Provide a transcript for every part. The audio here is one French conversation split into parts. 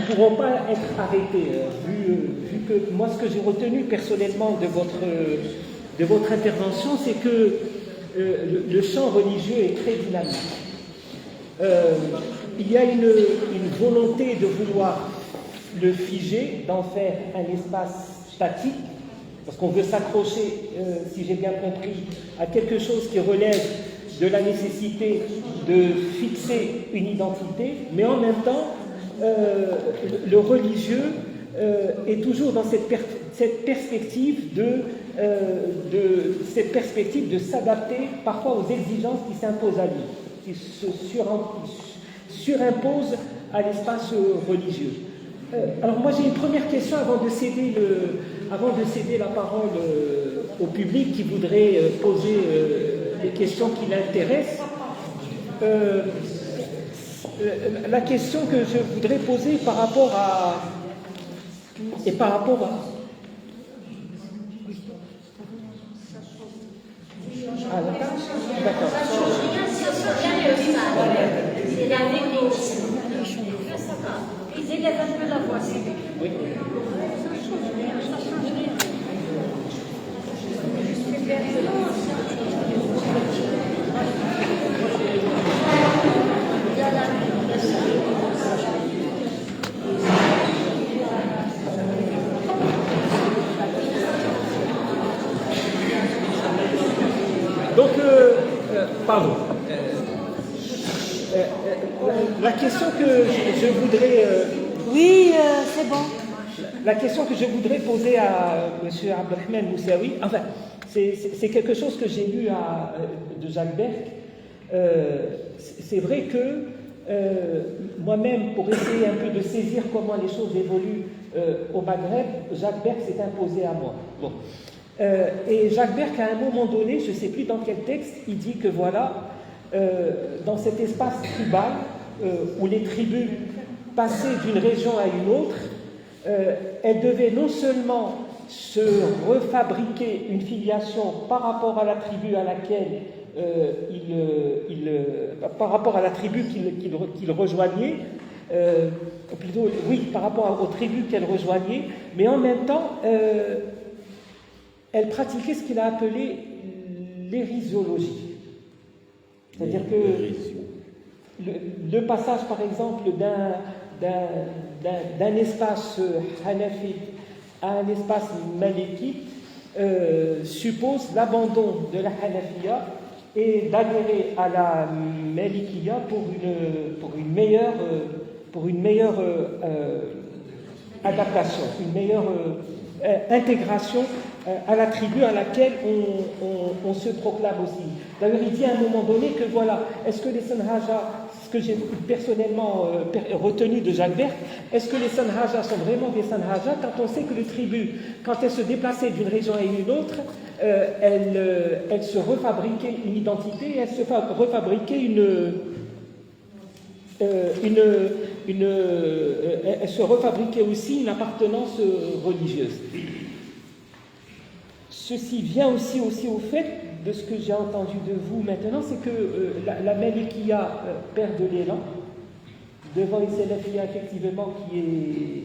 pourront pas être arrêtés, vu que moi, ce que j'ai retenu personnellement de votre intervention, c'est que le champ religieux est très dynamique. Il y a une volonté de vouloir le figer, d'en faire un espace statique, parce qu'on veut s'accrocher, si j'ai bien compris, à quelque chose qui relève de la nécessité de fixer une identité, mais en même temps, le religieux est toujours dans cette perspective de s'adapter parfois aux exigences qui s'imposent à lui, qui se surimposent à l'espace religieux. Alors moi j'ai une première question avant de céder la parole au public qui voudrait poser les questions qui l'intéressent. La question que je voudrais poser par rapport à... Ah, d'accord. C'est la négociation. Ils élèvent un peu la voix. Oui. Donc, pardon. La question que je voudrais... Oui, c'est bon. La question que je voudrais poser à M. Abdelrahman Moussaoui, enfin, c'est quelque chose que j'ai lu de Jacques Berck. C'est vrai que moi-même, pour essayer un peu de saisir comment les choses évoluent au Maghreb, Jacques Berck s'est imposé à moi. Bon. Et Jacques Berck, à un moment donné, je ne sais plus dans quel texte, il dit que voilà, dans cet espace tribal, où les tribus passaient d'une région à une autre, elles devaient non seulement se refabriquer une filiation par rapport à la tribu à laquelle par rapport à la tribu qu'ils rejoignaient, plutôt, oui, par rapport aux tribus qu'elles rejoignaient, mais en même temps, elles pratiquaient ce qu'il a appelé l'érisiologie. C'est-à-dire que le passage, par exemple, d'un espace hanafite à un espace malikite suppose l'abandon de la hanafiya et d'adhérer à la malikiya pour une meilleure adaptation, une meilleure intégration à la tribu à laquelle on se proclame aussi. D'ailleurs, il dit à un moment donné que voilà, est-ce que les Sanhaja, ce que j'ai personnellement retenu de Jacques Berck, est-ce que les Sanhaja sont vraiment des Sanhaja quand on sait que les tribus, quand elles se déplaçaient d'une région à une autre, elles se refabriquaient une identité, elles se refabriquaient elles se refabriquaient aussi une appartenance religieuse. Ceci vient aussi au fait de ce que j'ai entendu de vous maintenant, c'est que la Malikiya perd de l'élan devant une Salafiyya effectivement qui est...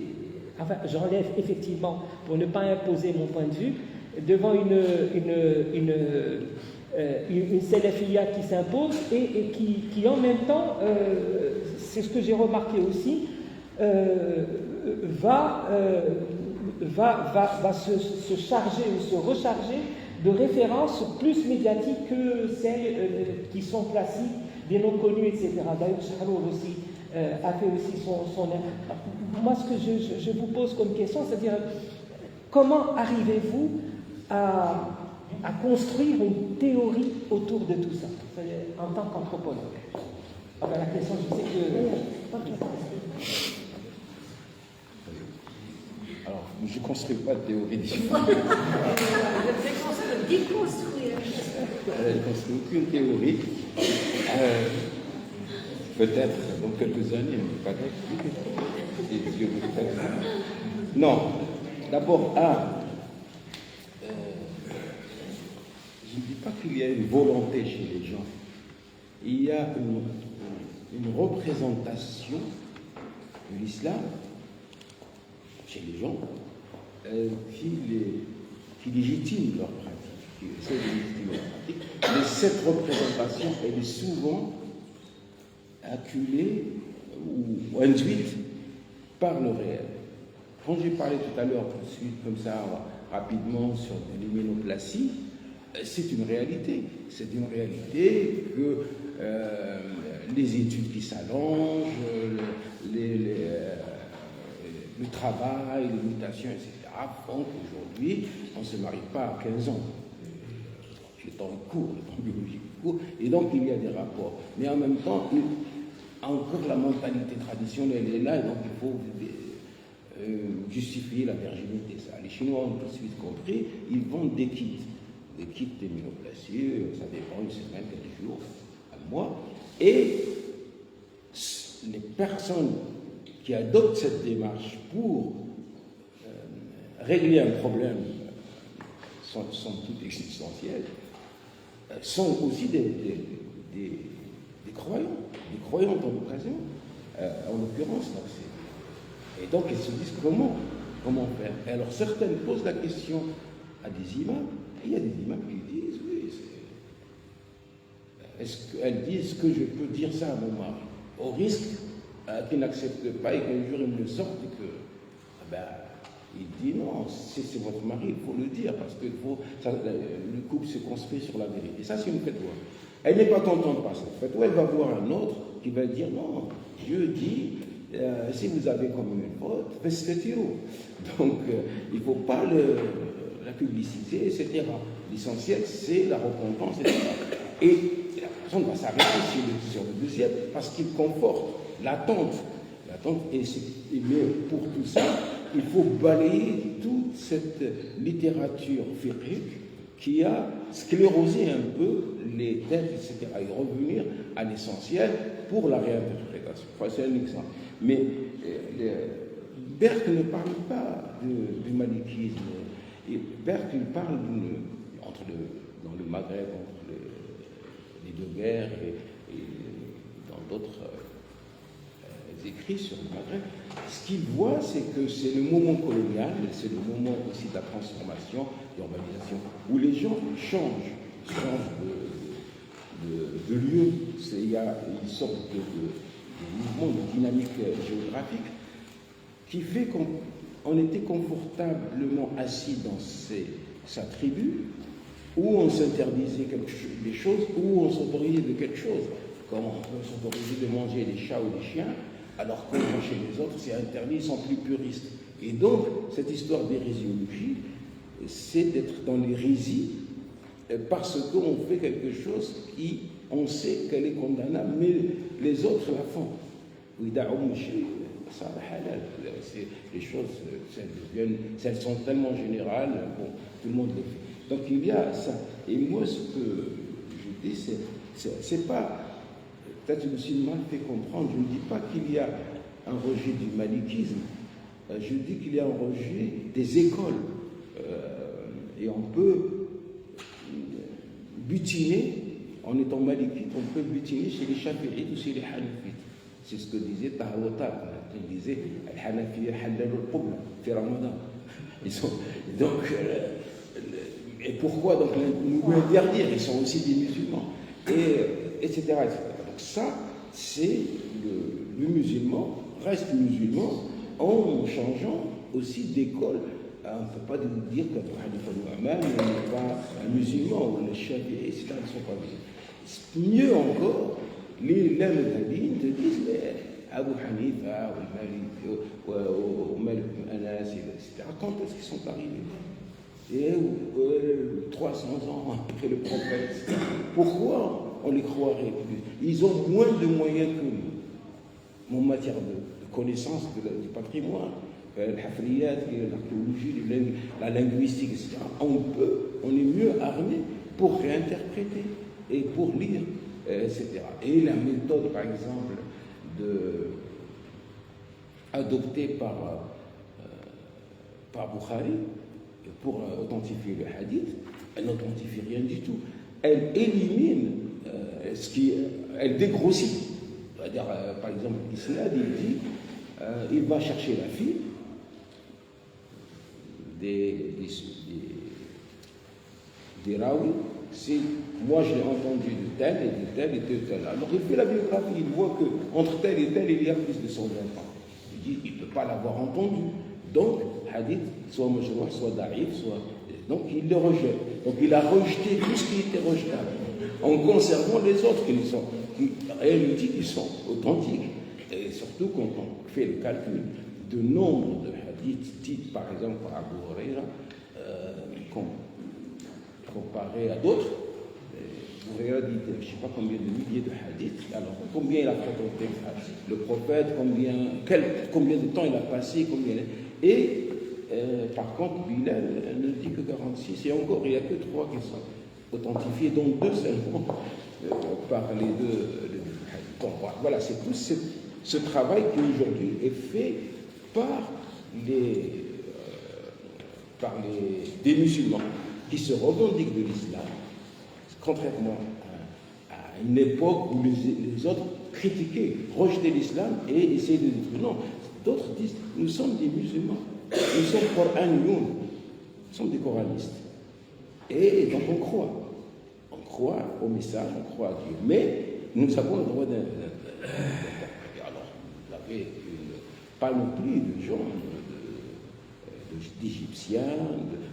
Enfin, j'enlève effectivement pour ne pas imposer mon point de vue, devant une Salafiyya qui s'impose et qui en même temps, c'est ce que j'ai remarqué aussi, va se charger ou se recharger de références plus médiatiques que celles qui sont classiques, des noms connus, etc. D'ailleurs, Shahrour aussi a fait aussi son... Moi, ce que je vous pose comme question, c'est-à-dire, comment arrivez-vous à construire une théorie autour de tout ça, en tant qu'anthropologue? Ah ben, la question, je sais que... Alors, je ne construis pas de théorie Je fais déconstruire. Je ne construis aucune théorie. Peut-être dans quelques années, mais pas si Dieu le fait. Non. D'abord, je ne dis pas qu'il y a une volonté chez les gens. Il y a une représentation de l'islam chez les gens qui légitiment leur pratique, qui essaient de légitimer leur pratique. Mais cette représentation, elle est souvent acculée ou induite par le réel. Quand j'ai parlé tout à l'heure, tout de suite, comme ça, rapidement, sur l'hyménoplastie, c'est une réalité. C'est une réalité que les études qui s'allongent, le travail, les mutations, etc., font qu'aujourd'hui, on ne se marie pas à 15 ans. Le temps court, le temps biologique court, et donc il y a des rapports. Mais en même temps, encore la mentalité traditionnelle est là, et donc il faut justifier la virginité. Ça. Les Chinois ont tout de suite compris, ils vendent des kits d'hyménoplastie, ça dépend une semaine, quelques jours, un mois, et les personnes qui adoptent cette démarche pour régler un problème sont toutes existentielles, sont aussi des croyants dans l'occasion, en l'occurrence. Et donc ils se disent comment faire. Et alors certaines posent la question à des imams, et il y a des imams qui disent oui, elles disent que je peux dire ça à mon mari, au risque qu'il n'accepte pas et qu'un jour il me sorte et que il dit non, c'est votre mari, il faut le dire, parce que le couple se construit sur la vérité. Ça, c'est une fatwa. Elle n'est pas contente par cette fatwa, elle va voir un autre qui va dire non, Dieu dit, si vous avez commis une faute, faites-le. Donc, il ne faut pas la publicité, etc. L'essentiel, c'est la repentance, etc. Et la personne va s'arrêter sur le deuxième, parce qu'il conforte l'attente. Mais pour tout ça, il faut balayer toute cette littérature fiqhique qui a sclérosé un peu les têtes, etc. Et revenir à l'essentiel pour la réinterprétation. Enfin, c'est un exemple. Mais Berck ne parle pas du malikisme. Et Berck, il parle dans le Maghreb, entre les deux guerres et dans d'autres écrits sur le Maghreb. Ce qu'il voit, c'est que c'est le moment colonial, c'est le moment aussi de la transformation, l'urbanisation, où les gens changent de lieu. Il y a une sorte de mouvement, de dynamique géographique qui fait qu'on était confortablement assis dans sa tribu, où on s'interdisait des choses, où on s'autorisait de quelque chose, comme on peut s'autoriser de manger des chats ou des chiens, alors que chez les autres, c'est interdit, ils sont plus puristes. Et donc, cette histoire d'hérésiologie, c'est d'être dans l'hérésie parce qu'on fait quelque chose qui, on sait qu'elle est condamnable, mais les autres la font. Les choses, elles sont tellement générales, bon, tout le monde les fait. Donc il y a ça. Et moi, ce que je dis, c'est pas... Peut-être que je me suis mal fait comprendre. Je ne dis pas qu'il y a un rejet du malikisme. Je dis qu'il y a un rejet des écoles. Et on peut butiner, en étant malikite, on peut butiner chez les chafi'ites ou chez les hanafites. C'est ce que disait Tahawata. Il disait Al-Hanafiya halal al-qubla fi Ramadan. Donc, et pourquoi donc nous interdire? Ils sont aussi des musulmans. Etc. Donc ça, c'est le musulman reste musulman en changeant aussi d'école. On ne peut pas dire que Hanifa al-Nu'man n'est pas un musulman ou les Shafi'i, etc. ne sont pas musulmans. Mieux encore, les Madhabines te disent mais Abu Hanifa ou Malik Anas, etc. Quand est-ce qu'ils sont arrivés? Et 300 ans après le prophète, etc. Pourquoi on les croirait plus? Ils ont moins de moyens que nous en matière de connaissance du patrimoine, l'hafriyat, l'archéologie, la linguistique, etc. On est mieux armé pour réinterpréter et pour lire, etc. Et la méthode, par exemple, adoptée par Bukhari pour authentifier le hadith, elle n'authentifie rien du tout. Elle élimine elle dégrossit. C'est-à-dire, par exemple, l'islam, il dit, il va chercher la fille, des raouis, c'est moi je l'ai entendu de tel et de tel et de tel. Alors il fait la biographie, il voit qu'entre tel et tel, il y a plus de 120 ans. Il dit, il ne peut pas l'avoir entendu. Donc, hadith, soit majrour, soit daïf, soit. Donc il le rejette. Donc il a rejeté tout ce qui était rejetable, en conservant les autres qui sont, elle dit qu'ils sont authentiques. Et surtout quand on fait le calcul de nombre de hadiths, type par exemple par Abu Huraira, comparé à d'autres, Abu Huraira dit je ne sais pas combien de milliers de hadiths, alors combien il a fréquenté le prophète, combien de temps il a passé, et par contre, Bilal ne dit que 46, et encore, il n'y a que 3 qui sont authentifiés, dont 2 seulement par les deux. Voilà, c'est tout ce travail qui aujourd'hui est fait par des musulmans qui se revendiquent de l'islam, contrairement à une époque où les autres critiquaient, rejetaient l'islam et essayaient de détruire. Non, d'autres disent, nous sommes des musulmans. Nous sommes Coraniyoun, nous sommes des coranistes. Et donc on croit au message, on croit à Dieu. Mais nous avons le droit d'interpréter. Alors, vous avez pas non plus de gens, d'Égyptiens,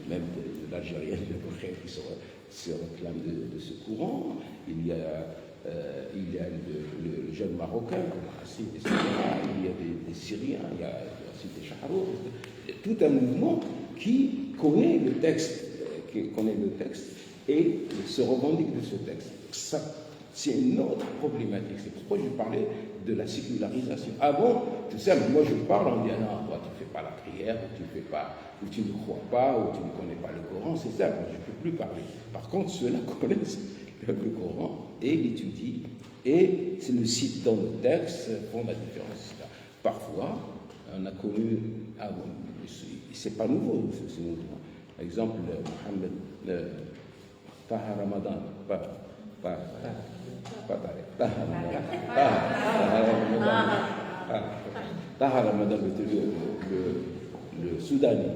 même de l'Algérien, qui se réclament de ce courant. Il y a le jeune Marocain, il y a des Syriens, il y a aussi des Chaharours, tout un mouvement qui connaît le texte, et se revendique de ce texte. Ça, c'est une autre problématique. C'est pourquoi je parlais de la sécularisation. Avant, tout ça, moi je parle, on dit non, toi tu ne fais pas la prière, ou tu ne crois pas, ou tu ne connais pas le Coran, c'est ça, moi je ne peux plus parler. Par contre, ceux-là connaissent le Coran et l'étudient, et c'est le cite dans le texte, font la différence. Parfois, on a connu, c'est pas nouveau, c'est nouveau. Par exemple, Mohamed Taha Ramadan, Taha Ramadan, le Soudanais,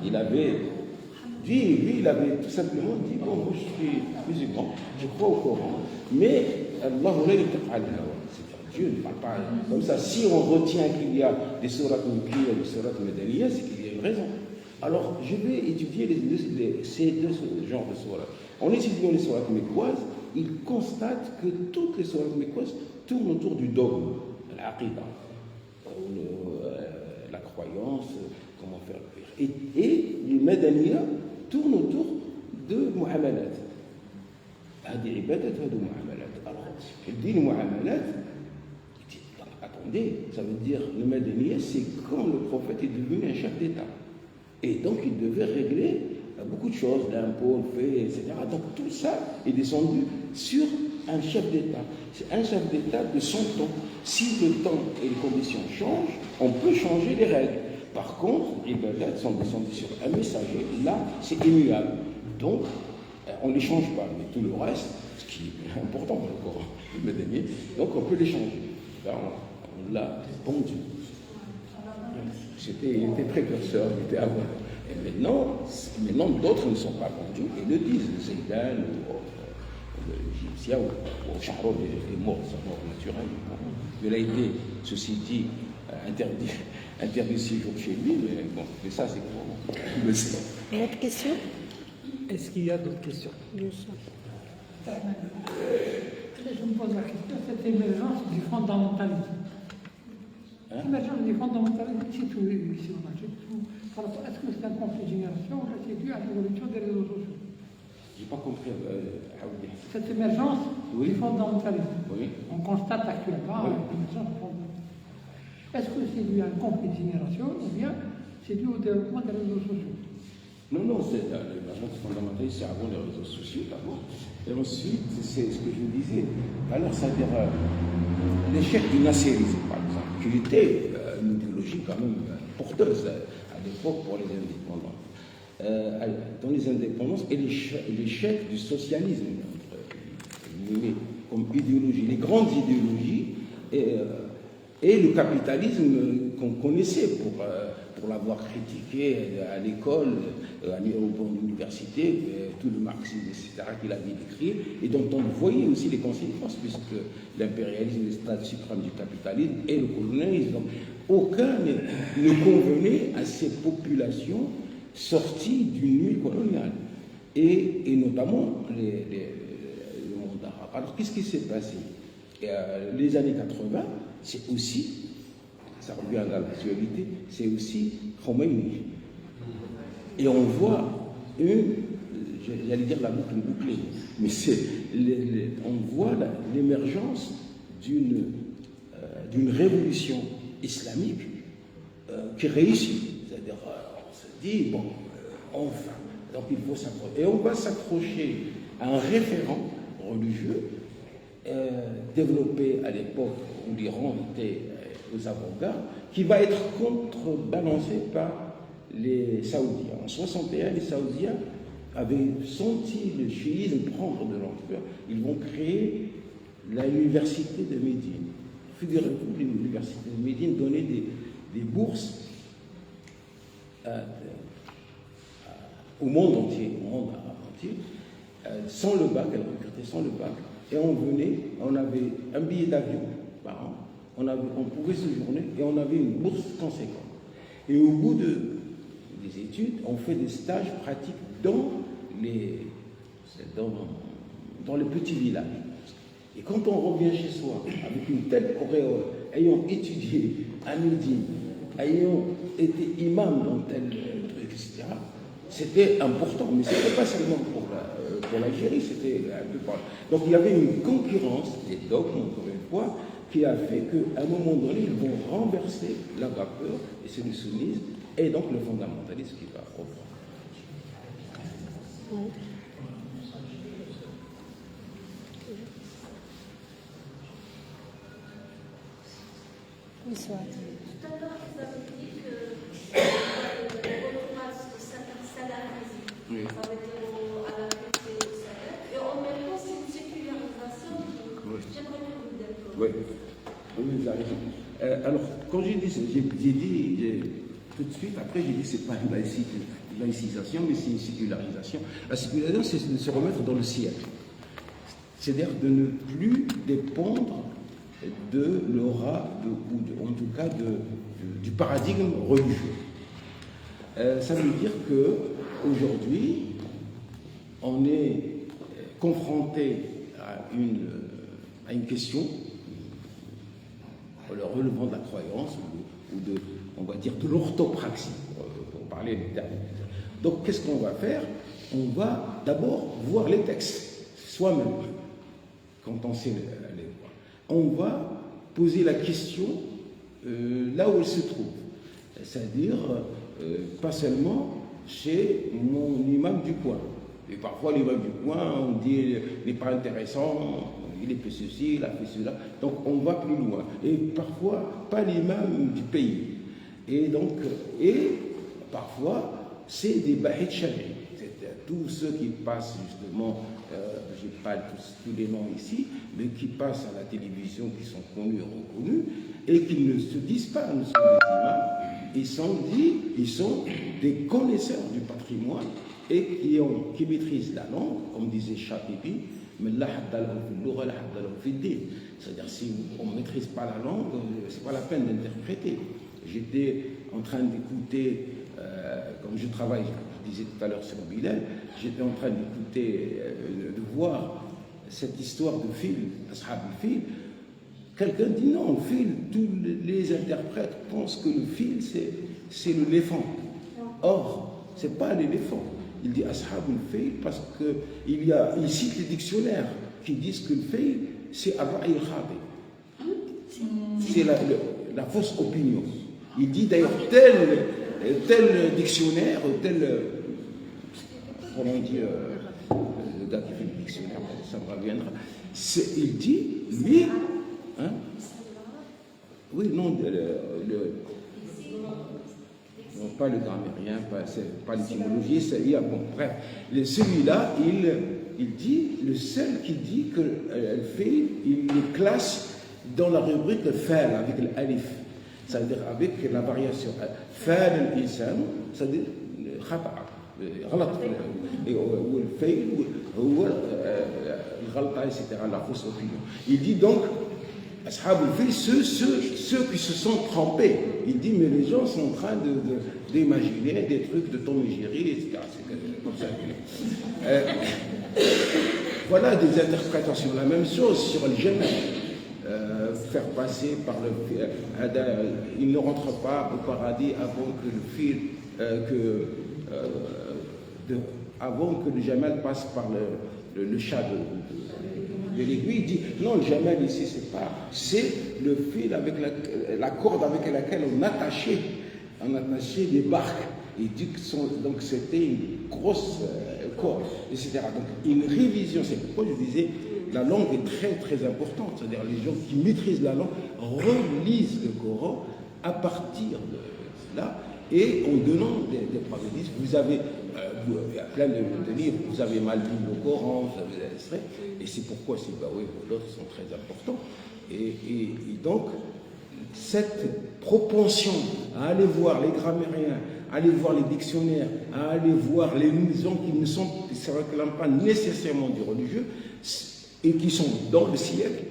il avait dit, lui, il avait tout simplement dit, bon, moi je suis musulman, je crois au Coran, mais Allah, c'est Dieu ne parle pas comme ça. Si on retient qu'il y a des sourates Mekkiya et des sourates Madaniya, c'est qu'il y a une raison. Alors, je vais étudier ces deux genres de sourates. En étudiant les sourates mekkoises, il constate que toutes les sourates mekkoises tournent autour du dogme, l'aqidah, la croyance, comment faire le pire. Et les Madaniya tournent autour de mu'amalat. Hadi ibadat, hadi mu'amalat. Alors, il dit le mu'amalat, attendez, ça veut dire le Madaniya, c'est quand le prophète est devenu un chef d'État. Et donc, il devait régler beaucoup de choses, l'impôt, le fait, etc. Donc, tout ça est descendu sur un chef d'État. C'est un chef d'État de son temps. Si le temps et les conditions changent, on peut changer les règles. Par contre, les ibadat sont descendus sur un messager. Là, c'est immuable. Donc, on ne les change pas. Mais tout le reste, ce qui est important dans le Coran, le Médanier, donc on peut les changer. Là, on l'a pondu. Il était précurseur, il était avant. Et maintenant d'autres ne sont pas vendus et le disent. Le Zaydan, l'Égyptien, ou le Chaharour est mort, c'est mort naturel. Il a été, ceci dit, interdit 6 jours chez lui, mais ça c'est pour le sait. Une autre question? Est-ce qu'il y a d'autres questions? Bien sûr. Je me pose la question, cette émergence du fondamentalisme. L'émergence du fondamentalisme, c'est tout ici en Algérie. Est-ce que c'est un conflit de génération ou c'est dû à l'évolution des réseaux sociaux? Je n'ai pas compris. Cette émergence du fondamentalisme, on constate actuellement l'émergence du fondamentalisme. Est-ce que c'est dû à un conflit de génération ou bien c'est dû au développement des réseaux sociaux? Non, c'est l'émergence fondamentalisme, c'est avant les réseaux sociaux d'abord. Et ensuite, c'est ce que je vous disais. Alors, c'est-à-dire l'échec du nasserisme, par exemple, qui était une idéologie quand même porteuse à l'époque pour les indépendants. Dans les indépendances, et l'échec du socialisme, comme idéologie, les grandes idéologies, et le capitalisme qu'on connaissait pour l'avoir critiqué à l'école, à l'université, tout le marxisme, etc., qu'il avait décrit, et dont on voyait aussi les conséquences, puisque l'impérialisme, le stade suprême du capitalisme et le colonialisme. Donc, aucun ne convenait à ces populations sorties d'une nuit coloniale, et notamment le monde arabe. Alors, qu'est-ce qui s'est passé? Les années 80, c'est aussi, ça revient à l'actualité, c'est aussi Khomeini. Et on voit j'allais dire la boucle bouclée, mais on voit l'émergence d'une révolution islamique qui réussit. C'est-à-dire, on se dit, bon, enfin, donc il faut s'accrocher. Et on va s'accrocher à un référent religieux développé à l'époque où l'Iran était aux avant-gardes, qui va être contrebalancé par les Saoudiens. En 61, les Saoudiens avaient senti le chiisme prendre de l'ampleur. Ils vont créer l'université de Médine. Figurez-vous, l'université de Médine donnait des bourses au monde entier, sans le bac, elle recrutait sans le bac. Et on avait un billet d'avion par an, on pouvait séjourner et on avait une bourse conséquente. Et au bout des études, on fait des stages pratiques dans les petits villages. Et quand on revient chez soi avec une telle auréole, ayant étudié à Médine, ayant été imam dans tel truc, etc., c'était important, mais ce n'était pas seulement pour l'Algérie, c'était un peu par là. Donc il y avait une concurrence des dogmes, encore une fois, qui a fait qu'à un moment donné, ils vont renverser la vapeur, et c'est le sunnisme, et donc le fondamentalisme qui va reprendre. Bonsoir. Tout à l'heure, vous avez dit que le retour de salafisme, Oui. ça veut dire à la fête des salafs, et en même temps, c'est une sécularisation. Oui. J'aimerais que vous le développiez. Oui, vous avez raison. Alors, quand j'ai dit tout de suite, après j'ai dit que ce n'est pas une laïcisation, mais c'est une sécularisation. La sécularisation, c'est de se remettre dans le ciel. C'est-à-dire de ne plus dépendre de l'aura, ou en tout cas du paradigme religieux. Ça veut dire qu'aujourd'hui, on est confronté à une question relevant de la croyance ou on va dire de l'orthopraxie, pour parler des termes. Donc, qu'est-ce qu'on va faire? On va d'abord voir les textes, soi-même, quand on sait les voir. On va poser la question là où elle se trouve, c'est-à-dire pas seulement chez mon imam du coin. Et parfois, l'imam du coin, on dit il n'est pas intéressant, il a fait ceci, il a fait cela. Donc, on va plus loin. Et parfois, pas l'imam du pays. Et parfois, c'est des bahit shari. C'est tous ceux qui passent justement, je n'ai pas tous les noms ici, mais qui passent à la télévision, qui sont connus et reconnus, et qui ne se disent pas, nous sommes des imams, ils sont des connaisseurs du patrimoine et qui maîtrisent la langue, comme disait Chatibi, mais c'est-à-dire si on ne maîtrise pas la langue, ce n'est pas la peine d'interpréter. J'étais en train d'écouter, comme je travaille, je disais tout à l'heure sur Bilal, j'étais en train d'écouter, de voir cette histoire de fil, Ashab al-Fil. Quelqu'un dit non, le fil, tous les interprètes pensent que le fil, c'est l'éléphant. Or, ce n'est pas l'éléphant. Il dit Ashab al-Fil parce qu'il cite les dictionnaires qui disent que le fil, c'est Ar-Ra'i al-Khadi. C'est la fausse opinion. Il dit d'ailleurs tel dictionnaire, comment on dit, le gars qui fait le dictionnaire, ça me reviendra. Il dit, lui, hein, oui, non, non, pas le grammairien, pas l'étymologie, bon, bref. Celui-là, il dit, le seul qui dit que il le classe dans la rubrique fa'al avec l'alif. c'est-à-dire avec la variation. فعل الإنسان c'est-à-dire خطأ غلط والفعل هو الغلطة etc. la fausse opinion. Il dit donc أصحاب الفيل ceux qui se sont trompés. Il dit mais les gens sont en train d'imaginer des trucs de Tom et Jerry etc. C'est comme ça. Voilà des interprétations. La même chose sur le Jannah. Faire passer par le il ne rentre pas au paradis avant que le fil avant que le Jamal passe par le chat de l'aiguille. Il dit non, le Jamal ici c'est le fil avec la corde avec laquelle on attachait les barques. Il dit que donc c'était une grosse corde, etc. Donc une révision, c'est pourquoi je disais la langue est très très importante, c'est-à-dire les gens qui maîtrisent la langue relisent le Coran à partir de là et en donnant des preuves. Vous avez, il y a plein de livres, vous avez mal lu le Coran, vous avez des extraits, et c'est pourquoi ces baoués ou d'autres sont très importants. Et donc, cette propension à aller voir les grammairiens, à aller voir les dictionnaires, à aller voir les gens qui ne se réclament pas nécessairement du religieux, et qui sont dans le siècle,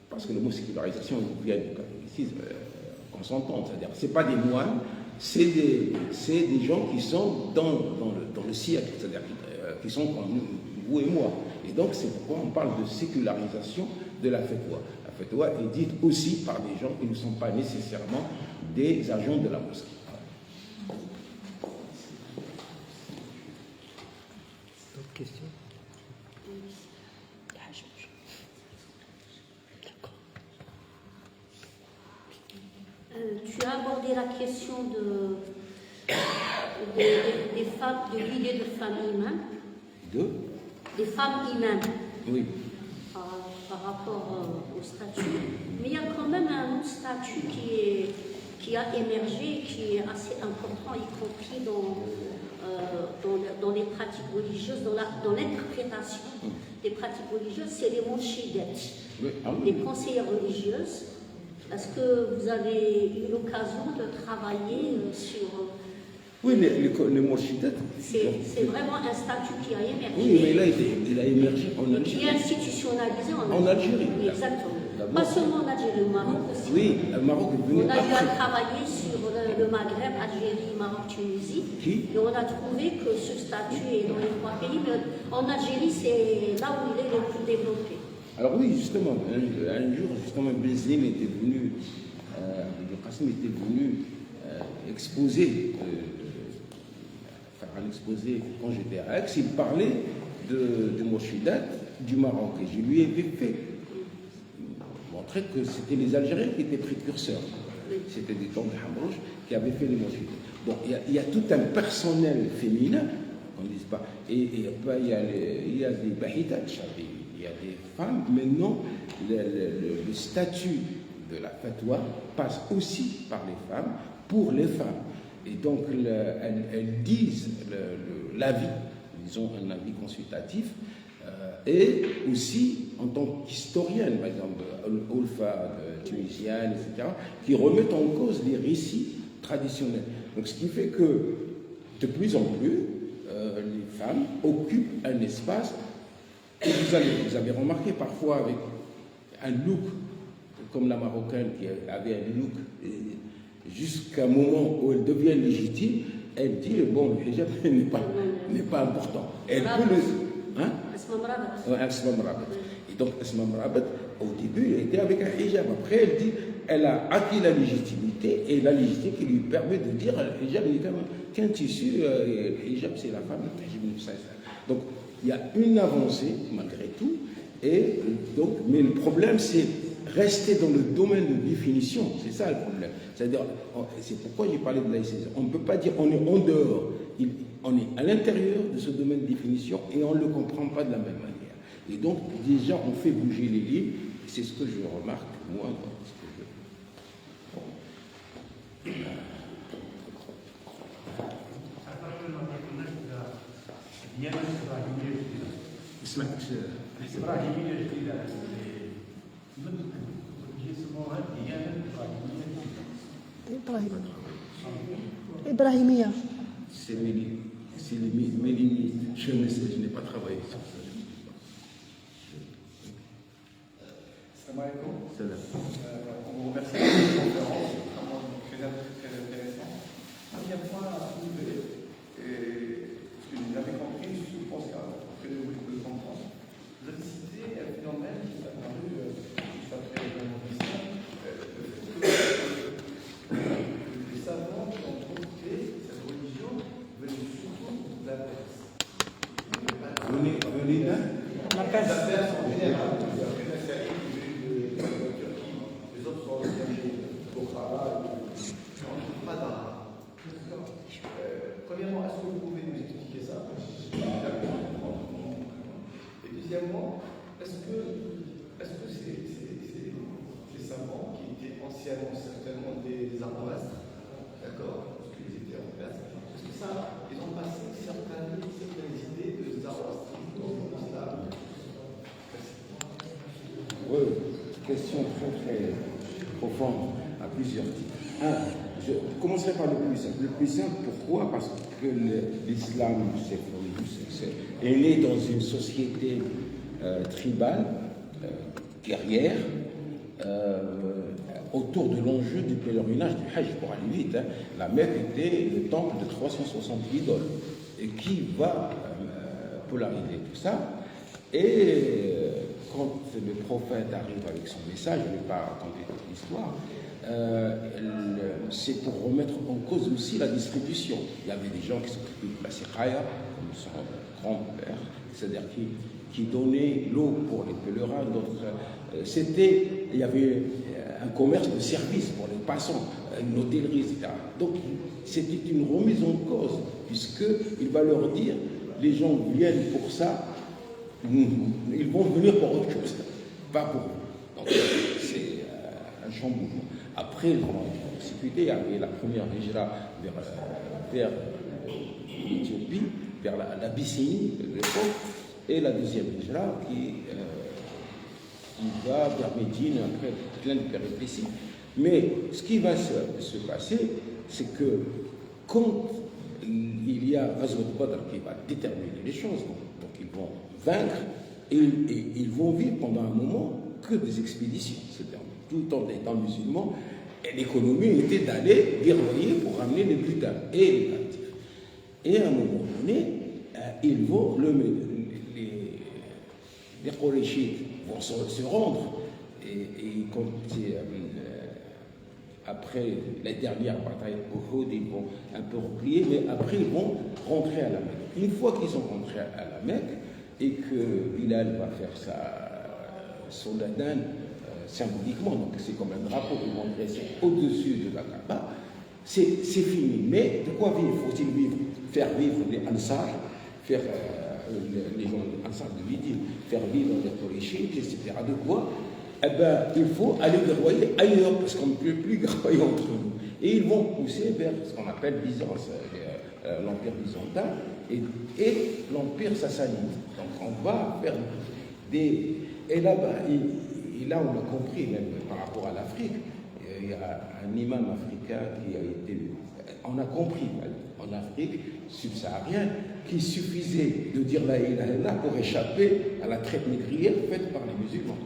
parce que le mot sécularisation vient du catholicisme, qu'on s'entende, c'est-à-dire c'est pas des moines, c'est des gens qui sont dans le siècle, c'est-à-dire qui sont comme vous et moi. Et donc c'est pourquoi on parle de sécularisation de la fatwa. La fatwa est dite aussi par des gens qui ne sont pas nécessairement des agents de la mosquée. D'autres questions? Tu as abordé la question des femmes, de l'idée de femmes imams. Des femmes imams. Oui. Par rapport au statut. Mais il y a quand même un autre statut qui a émergé, qui est assez important, y compris dans les pratiques religieuses, dans l'interprétation des pratiques religieuses, c'est les morshidettes, les conseillères religieuses. Est-ce que vous avez eu l'occasion de travailler sur... Oui, les morshidettes... C'est vraiment un statut qui a émergé. Oui, mais là, il a émergé en Algérie. Qui est institutionnalisé en Algérie. Oui, exactement. Pas seulement en Algérie, au Maroc aussi. Oui, le Maroc est venu on a eu après. à travailler sur le Maghreb, Algérie, Maroc, Tunisie. Et on a trouvé que ce statut est dans les trois pays, mais en Algérie, c'est là où il est le plus développé. Alors oui, justement, un jour, justement, Bézine était venu, le Qassim était venu exposer, faire un exposé quand j'étais à Aix, il parlait de Morshidat du Maroc, et je lui ai fait montrer que c'était les Algériens qui étaient précurseurs. C'était des temps de Hamrouch qui avaient fait les Morshidat. Bon, il y a tout un personnel féminin, qu'on ne dise pas, et il y a des Bahitat, il y a des femmes. Maintenant, le statut de la fatwa passe aussi par les femmes, pour les femmes. Et donc, elles disent l'avis, disons un avis consultatif, et aussi en tant qu'historienne, par exemple, Olfa tunisienne, etc., qui remettent en cause les récits traditionnels. Donc, ce qui fait que, de plus en plus, les femmes occupent un espace. Et vous avez remarqué parfois avec un look, comme la Marocaine qui avait un look, jusqu'à un moment où elle devient légitime, elle dit bon, le hijab n'est pas important. Elle peut le. Hein? Asma Mrabat. Et donc, Asma Mrabat, au début, elle était avec un hijab. Après, elle dit elle a acquis la légitimité, et la légitimité qui lui permet de dire le hijab n'est qu'un tissu, le hijab c'est la femme, le hijab. Donc, il y a une avancée, malgré tout, et donc, mais le problème, c'est rester dans le domaine de définition. C'est ça le problème. C'est-à-dire, c'est pourquoi j'ai parlé de laïcisme. On ne peut pas dire on est en dehors, on est à l'intérieur de ce domaine de définition et on ne le comprend pas de la même manière. Et donc, déjà, on fait bouger les lignes. C'est ce que je remarque, moi, dans ce que je... سمعت إبراهيمية جديدة اسمها الديانة الإبراهيمية الجديدة Ibrahimia. C'est mes limites. Je ne sais, je n'ai pas travaillé sur ça. Salam alaikum. Salam. On vous remercie pour cette conférence, vraiment très intéressant. Premier point à soulever, et ce que vous avez compris, je pense qu'après le comprendre, vous avez cité un phénomène qui est apparu juste après le communiste, les savants qui ont porté cette religion venaient surtout de la Perse. Venez là. La Perse. La Perse en général. Les autres sont engagés au travail, pas d'art. Premièrement, est-ce que vous pouvez nous expliquer ça? Et deuxièmement, est-ce que ces savants qui étaient anciennement certainement des arabes, d'accord, parce qu'ils étaient en place, est-ce que ça, ils ont passé certaines idées de zoroastrisme dans l'islam? Oui, question très profonde à plusieurs titres. Je commencerai par le plus simple. Le plus simple, pourquoi? Parce que l'islam, est né dans une société tribale, guerrière, autour de l'enjeu du pèlerinage du Hajj, pour aller vite. La Mecque était le temple de 360 idoles, et qui va polariser tout ça. Et quand le prophète arrive avec son message, je ne vais pas raconter toute l'histoire, c'est pour remettre en cause aussi la distribution. Il y avait des gens qui s'occupaient de la Siraya, comme son grand-père, c'est-à-dire qui donnaient l'eau pour les pèlerins, d'autres. Il y avait un commerce de services pour les passants, une hôtellerie, etc. Donc c'était une remise en cause, puisqu'il va leur dire, les gens viennent pour ça, ils vont venir pour autre chose, pas pour vous. Donc c'est un chamboulement. Après, pendant la sécurité, il y avait la première hijra vers l'Éthiopie, vers l'Abyssinie de l'époque, et la deuxième hijra qui va vers Médine après plein de péripéties. Mais ce qui va se passer, c'est que quand il y a Ghazwat Badr qui va déterminer les choses, donc ils vont vaincre, et ils vont vivre pendant un moment que des expéditions. C'est-à-dire, tout en étant musulmans, et l'économie était d'aller guerroyer pour ramener les butins et les captifs. Et à un moment donné, ils vont, les Qurayshites vont se rendre, et quand après la dernière bataille Uhud, ils vont un peu replier, mais après ils vont rentrer à la Mecque. Une fois qu'ils sont rentrés à la Mecque, et que Bilal va faire son adhan symboliquement, donc c'est comme un drapeau qu'ils vont dresser au-dessus de la Kaaba, c'est fini. Mais de quoi vivre? Faut-il vivre? Faire vivre les Ansar, faire les gens des Ansar de Médine, faire vivre les Qurayshites, etc. De quoi? Eh bien, il faut aller guerroyer ailleurs, parce qu'on ne peut plus guerroyer entre nous. Et ils vont pousser vers ce qu'on appelle Byzance, l'Empire byzantin, et l'Empire sassanide. Donc on va faire des... Et là-bas, et là on a compris, même par rapport à l'Afrique, il y a un imam africain qui a été... On a compris, en Afrique subsaharienne, qu'il suffisait de dire la ilaha illallah pour échapper à la traite négrière faite par les musulmans.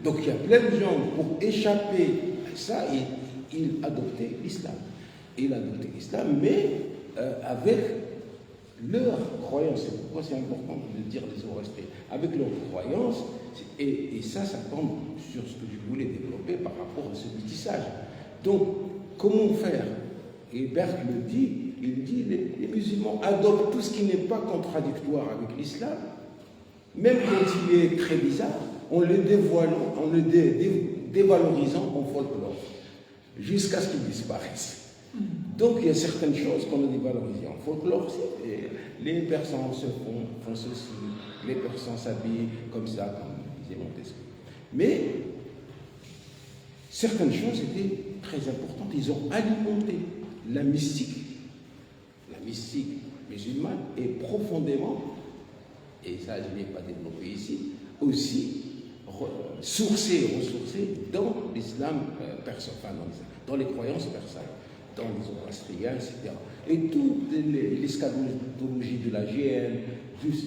Donc il y a plein de gens, pour échapper à ça, ils adoptaient l'islam. Ils adoptaient l'islam, mais avec leur croyance. C'est pourquoi c'est important de dire les Zoroastriens. Avec leur croyance, et ça tombe sur ce que je voulais développer par rapport à ce métissage. Donc, comment faire? Et Berck le dit, il dit les musulmans adoptent tout ce qui n'est pas contradictoire avec l'islam, même quand il est très bizarre, en le dévoilant, en le dévalorisant en folklore, jusqu'à ce qu'il disparaisse. Donc il y a certaines choses qu'on a dévalorisées en folklore. Les Persans font ceci, les Persans s'habillent comme ça, comme disait Montesquieu. Mais certaines choses étaient très importantes. Ils ont alimenté la mystique musulmane est profondément, et ça je ne l'ai pas développé ici, aussi ressourcée dans l'islam persan, dans les croyances persales, dans les zoroastriens, etc. Et toute l'escatologie de la GN,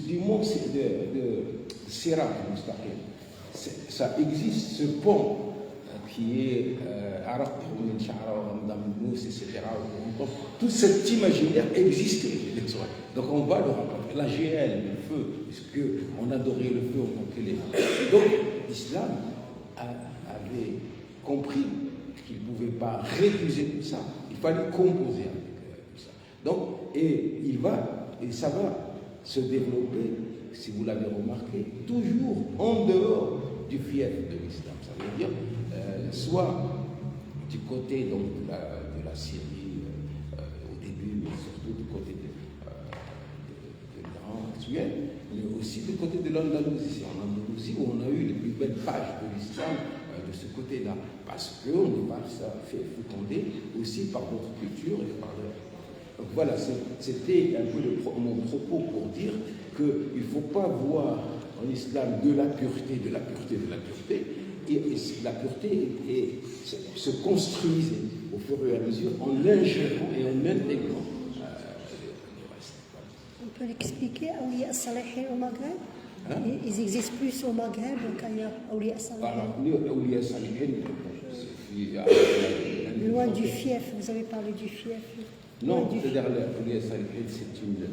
du monde de Sirat Mustaqim, ça existe, ce pont qui est Araq, etc. Tout cet imaginaire existait. Donc on va le rencontrer. La GN, le feu, puisqu'on adorait le feu en tant qu'élément. Donc l'islam avait compris qu'il ne pouvait pas récuser tout ça. Il fallait composer avec tout ça. Donc, et ça va se développer, si vous l'avez remarqué, toujours en dehors du fief de l'islam. Ça veut dire soit du côté donc, de la Syrie au début, mais surtout du côté de l'Iran actuel, mais aussi du côté de l'Andalousie. En Andalousie, où on a eu les plus belles pages de l'islam de ce côté-là, parce qu'on est par ça fécondé aussi par notre culture et par donc voilà, c'était un peu mon propos pour dire qu'il ne faut pas voir en islam de la pureté, de la pureté, de la pureté, et la pureté se construisait au fur et à mesure en ingérant et en intégrant le reste. On peut l'expliquer, Awliya as-Salihin au Maghreb? Hein? Ils existent plus au Maghreb qu'ailleurs, Awliya as-Salihin. Alors, Awliya as-Salihin, Loin du fief, vous avez parlé du fief. Non, c'est-à-dire l'Awliya as-Salihin, c'est une...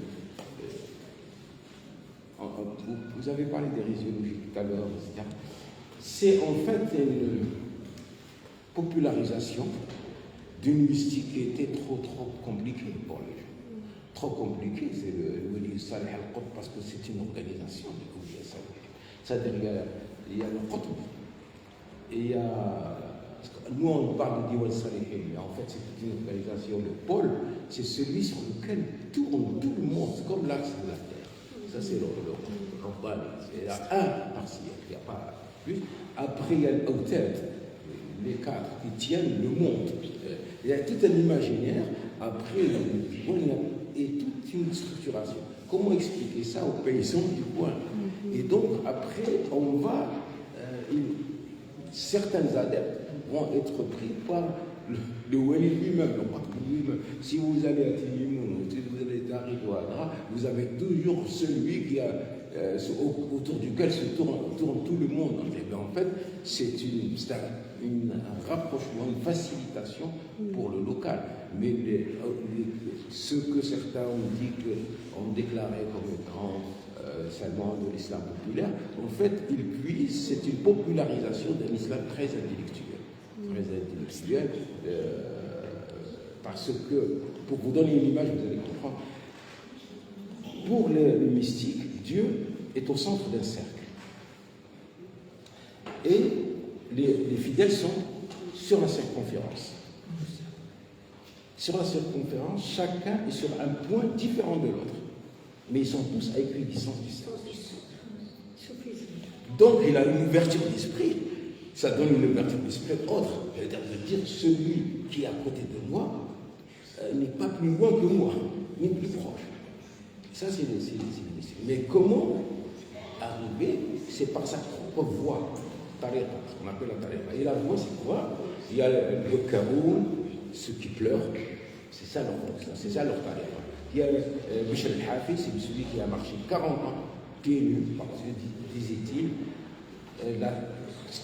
Vous avez parlé des rhésiologies tout à l'heure, etc. C'est en fait une popularisation d'une mystique qui était trop compliquée pour les gens. Trop compliquée, c'est le Wali Salih al-Qutb, parce que c'est une organisation de Awliya Salih. C'est-à-dire, il y a le Qutb, et il y a... Nous, on parle de Diwan Salihin, mais en fait, c'est une organisation. Le pôle, c'est celui sur lequel tourne tout le monde, comme l'axe de la Terre. Ça, c'est le Rabbani. Il y a un partiel, il n'y a pas plus. Après, il y a l'Autad, les cadres qui tiennent le monde. Il y a tout un imaginaire. Après, et toute une structuration. Comment expliquer ça aux paysans du coin? Et donc, après, on va... certains adeptes vont être pris par le Wali lui-même, non pas lui-même. Si vous allez à Tilimoun, si vous allez à Ridouadra, vous avez toujours celui qui a, autour duquel se tourne tout le monde. En fait, c'est un rapprochement, une facilitation pour le local. Mais ce que certains ont déclaré comme étant seulement de l'islam populaire, en fait, c'est une popularisation d'un islam très intellectuel. Parce que, pour vous donner une image, vous allez comprendre, pour le mystique, Dieu est au centre d'un cercle. Et les fidèles sont sur la circonférence. Sur la circonférence, chacun est sur un point différent de l'autre. Mais ils sont tous à équidistance du cercle. Donc il a une ouverture d'esprit. Ça donne une ouverture d'esprit autre. C'est-à-dire de dire celui qui est à côté de moi n'est pas plus loin que moi, ni plus proche. Ça, c'est mais comment arriver? C'est par sa propre voix. Tariqa, ce qu'on appelle la tariqa. Et la voix, c'est quoi? Il y a le Kaboul, ceux qui pleurent. C'est ça leur fonction, c'est ça leur tariqa. Il y a Bishr al-Hafi, c'est celui qui a marché 40 ans, pieds nus, parce que, disait-il,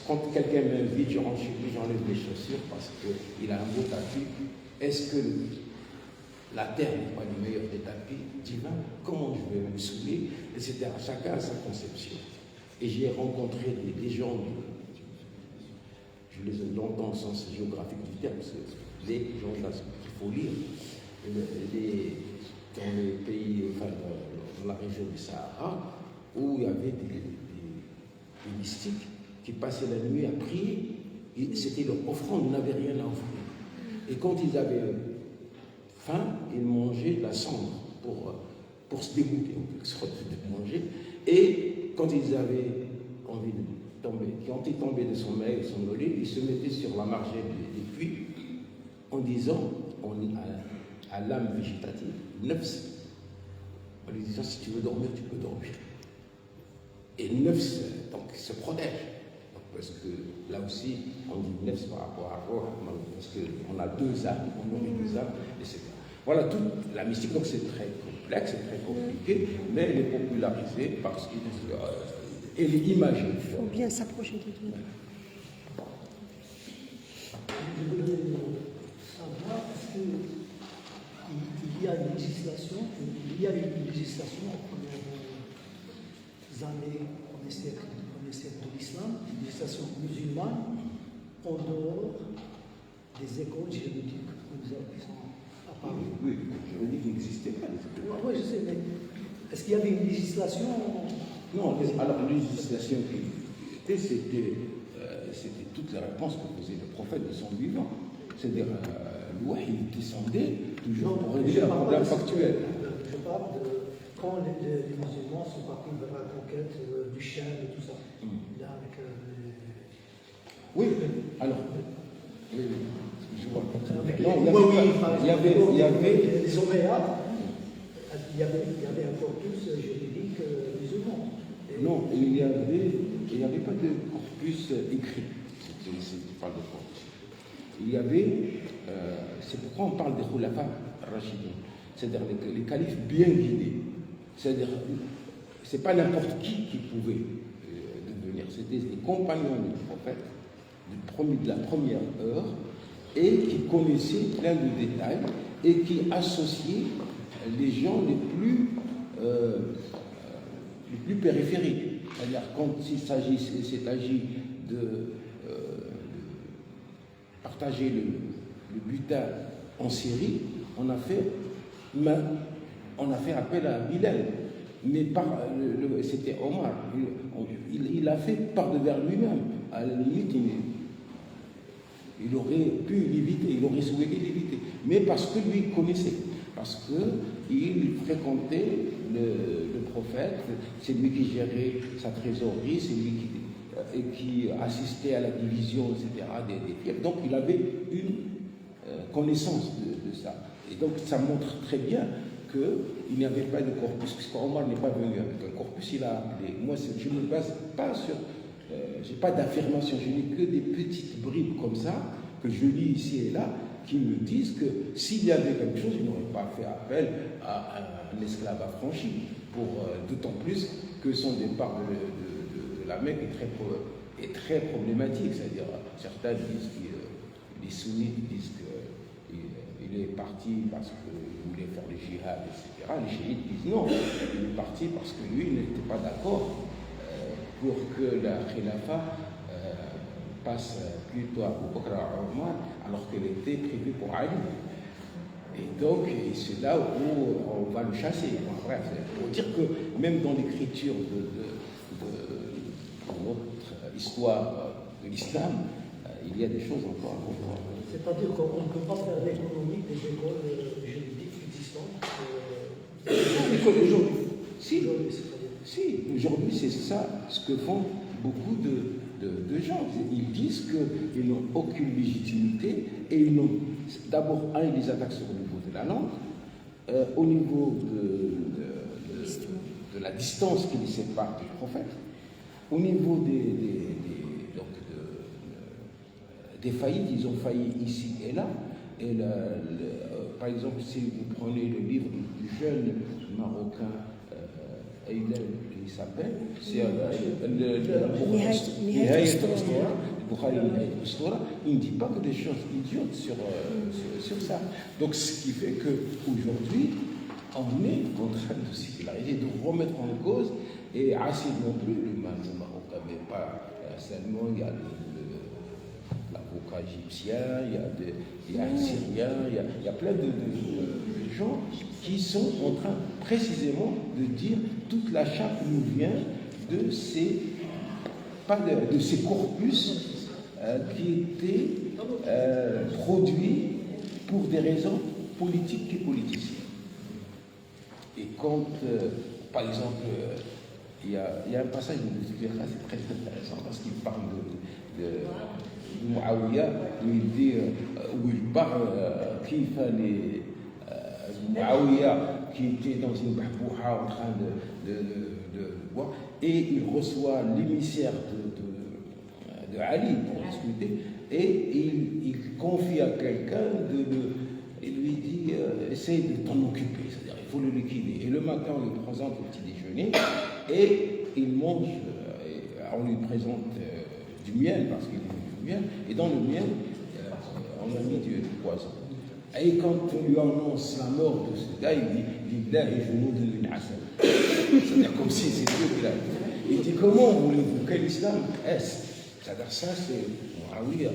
quand quelqu'un m'invite, je rentre chez lui, j'enlève mes chaussures parce qu'il a un beau tapis. Est-ce que la terre n'est pas le meilleur des tapis divins? Comment je vais me saouler? Etc. Chacun a sa conception. Et j'ai rencontré des gens, je les ai longtemps au sens géographique du terme, les gens là qu'il faut lire. Dans les pays, enfin dans la région du Sahara, où il y avait des mystiques qui passaient la nuit à prier, c'était leur offrande, ils n'avaient rien à offrir. Et quand ils avaient faim, ils mangeaient de la cendre pour se dégoûter, en quelque sorte, de manger. Et quand ils avaient envie de tomber, quand ils tombaient de sommeil, de somnoler, ils se mettaient sur la margelle des puits en disant à l'âme végétative, nefs, en lui disant si tu veux dormir, tu peux dormir. Et nefs, donc, se protège. Donc, Parce que là aussi, on dit nefs par rapport à Roh, parce qu'on a deux âmes, on aurait deux âmes, etc. Voilà, toute la mystique, donc c'est très complexe, c'est très compliqué, mais elle est popularisée parce qu'elle est imagée. Il faut bien s'approcher de tout. Je voudrais savoir, est-ce qu'il y a une législation, aux premières années au siècle de l'islam, une législation musulmane, en dehors des écoles juridiques qui sont apparues? Oui, juridique n'existait pas. Oui, je sais, mais est-ce qu'il y avait une législation? Non, alors la législation qui était, c'était toutes les réponses que faisait le prophète de son vivant. C'est-à-dire, le wahy descendait toujours pour régler un problème factuel. Je parle de quand les musulmans sont partis vers la conquête du Cham et tout ça. Là, avec oui, alors, je vois. Il y avait les Omeyyades, il y avait un corpus juridique musulman. Non, il n'y avait pas de corpus écrit. C'était pas de corpus. Il y avait, c'est pourquoi on parle des khulafa rachidin, c'est-à-dire les califes bien guidés. C'est-à-dire, c'est pas n'importe qui pouvait devenir. C'était les compagnons du prophète de la première heure et qui connaissaient plein de détails et qui associaient les gens les plus périphériques. C'est-à-dire, quand il s'agit de partager le butin en Syrie, on a fait appel à Bilal. Mais c'était Omar. Il l'a fait par devers lui-même. À la limite, il aurait pu l'éviter, il aurait souhaité l'éviter. Mais parce que lui connaissait. Parce qu'il fréquentait le prophète, c'est lui qui gérait sa trésorerie, c'est lui qui assistait à la division, etc., des fiefs. Donc il avait une connaissance de ça. Et donc ça montre très bien qu'il n'y avait pas de corpus, puisque Omar n'est pas venu avec un corpus, il a appelé. Moi, je ne me base pas sur... je n'ai pas d'affirmation, je n'ai que des petites bribes comme ça, que je lis ici et là, qui me disent que s'il y avait quelque chose, il n'aurait pas fait appel à un esclave affranchi, d'autant plus que son départ de la Mecque est très problématique. C'est-à-dire, certains disent les sunnites disent qu'il est parti parce qu'il voulait faire le djihad, etc. Les chiites disent non, il est parti parce que lui n'était pas d'accord pour que la khilafa passe plutôt à Abu Bakr à Omar, alors qu'elle était prévue pour Ali. Et donc, c'est là où on va le chasser. Bref, pour dire que même dans l'écriture de notre histoire de l'islam, il y a des choses encore à comprendre. C'est-à-dire qu'on ne peut pas faire l'économie des écoles juridiques existantes aujourd'hui. Si, aujourd'hui, c'est ça ce que font beaucoup de gens. Ils disent qu'ils n'ont aucune légitimité et ils n'ont d'abord ils les attaquent sur le niveau de la langue, au niveau de la distance qui les sépare du prophète, au niveau des faillites, ils ont failli ici et là. Et par exemple, si vous prenez le livre du jeune Marocain Aïdel, qui s'appelle, c'est il ne dit pas que des choses idiotes sur ça. Donc ce qui fait qu'aujourd'hui, on est en train de séculariser, de remettre en cause, et assez non plus le Marocain, mais pas seulement, il y a l'avocat égyptien, il y a un Syrien, il y a plein de gens qui sont en train précisément de dire toute la chape nous vient de ces corpus qui étaient produits pour des raisons politiques et politiciennes. Et quand, par exemple, il y a un passage de Zubirha, c'est très intéressant parce qu'il parle de Muawiyah, où il parle qui fallait Muawiyah qui était dans une bahbouha en train de boire, et il reçoit l'émissaire de Ali pour discuter, et il confie à quelqu'un il lui dit essaye de t'en occuper, c'est-à-dire il faut le liquider. Et le matin, on lui présente le petit déjeuner et il mange, on lui présente du miel, parce qu'il aime du miel, et dans le miel, on a mis du poison. Et quand on lui annonce la mort de ce gars, il dit là, et je nous donne une asal. C'est-à-dire comme si c'était Dieu qui l'a dit. Il dit comment voulez-vous, quel islam est-ce? C'est-à-dire ça, c'est Muawiyah.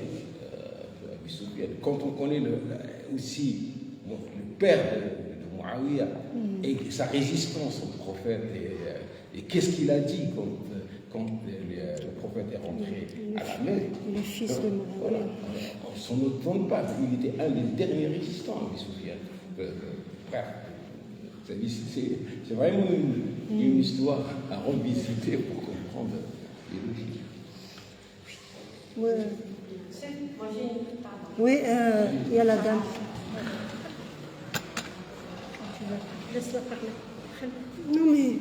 Quand on connaît aussi le père de Muawiyah et sa résistance au prophète, et qu'est-ce qu'il a dit quand le prophète est rentré à la Mecque. Le fils de Muawiyah. Voilà. On s'en étonne pas. Il était un des derniers résistants, Abu Sufyan. C'est vraiment une histoire à revisiter pour comprendre les logiques. Oui, il y a la dame. Laisse-la parler. Non, mais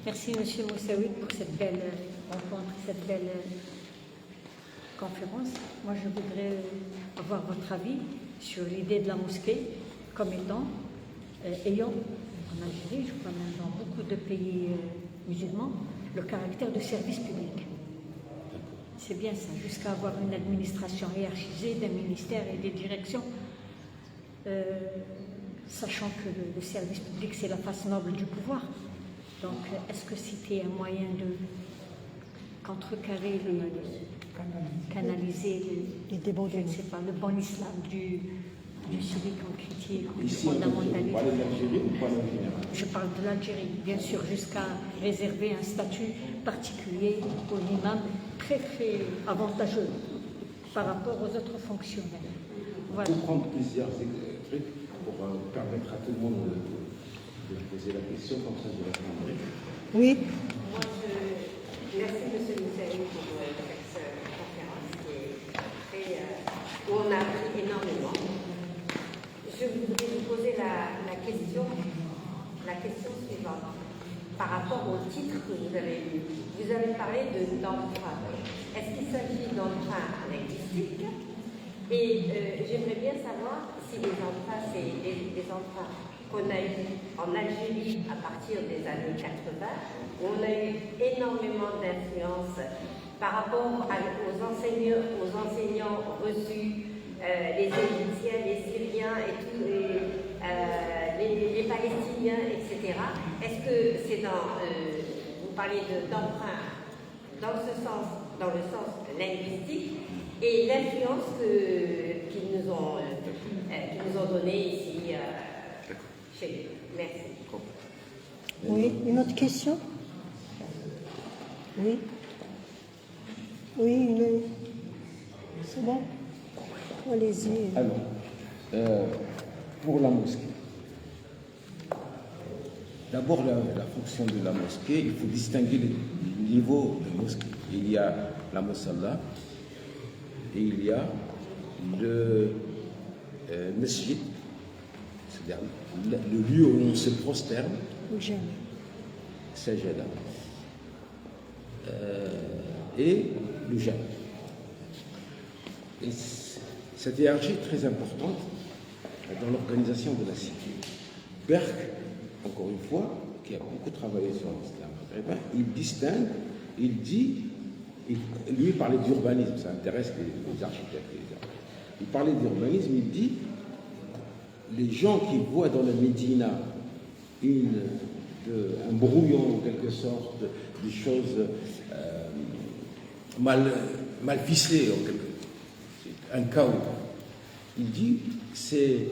Merci, Monsieur Moussaoui, pour cette belle rencontre, cette belle conférence. Moi, je voudrais avoir votre avis sur l'idée de la mosquée comme étant, ayant en Algérie, je crois même dans beaucoup de pays musulmans, le caractère de service public. C'est bien ça, jusqu'à avoir une administration hiérarchisée, des ministères et des directions, sachant que le service public, c'est la face noble du pouvoir. Donc, est-ce que c'était un moyen de contrecarrer, canaliser les débordements, je ne sais pas, le bon islam du civique en critique, du Ici, on fondamentalisme? parle d'Algérie ou pas d'Algérie? Je parle de l'Algérie, bien sûr, jusqu'à réserver un statut particulier aux imams très très avantageux par rapport aux autres fonctionnaires. Voilà. Pour prendre plusieurs trucs, pour permettre à tout le monde de poser la question, comme ça je répondrai. oui. Moi, merci M. Moussaoui pour cette conférence où on a appris énormément. Je voudrais vous poser la question suivante. Par rapport au titre que vous avez lu, vous avez parlé d'emprunt. Est-ce qu'il s'agit d'emprunt linguistique? Et j'aimerais bien savoir si les emprunts, c'est les emprunts qu'on a eu en Algérie à partir des années 80, où on a eu énormément d'influence par rapport aux enseignants reçus, les Égyptiens, les Syriens et tous les Palestiniens, etc. Est-ce que c'est vous parlez d'emprunt dans le sens linguistique et l'influence qu'ils nous ont donnée ici chez nous? Merci. Oui, une autre question? Oui. Oui, c'est bon? Allez-y. Alors, pour la mosquée. D'abord, la fonction de la mosquée, il faut distinguer les niveaux de mosquée. Il y a la mosalla et il y a le masjid, c'est-à-dire le lieu où on se prosterne, sajada, et le jam. Et cette hiérarchie est très importante dans l'organisation de la cité. Berck, encore une fois, qui a beaucoup travaillé sur l'islam maghrébin, il distingue, il dit, lui parlait d'urbanisme, ça intéresse les architectes. Il parlait d'urbanisme, il dit, les gens qui voient dans la Médina un brouillon en quelque sorte, des choses mal ficelées, en quelque sorte, un chaos. Il dit, ces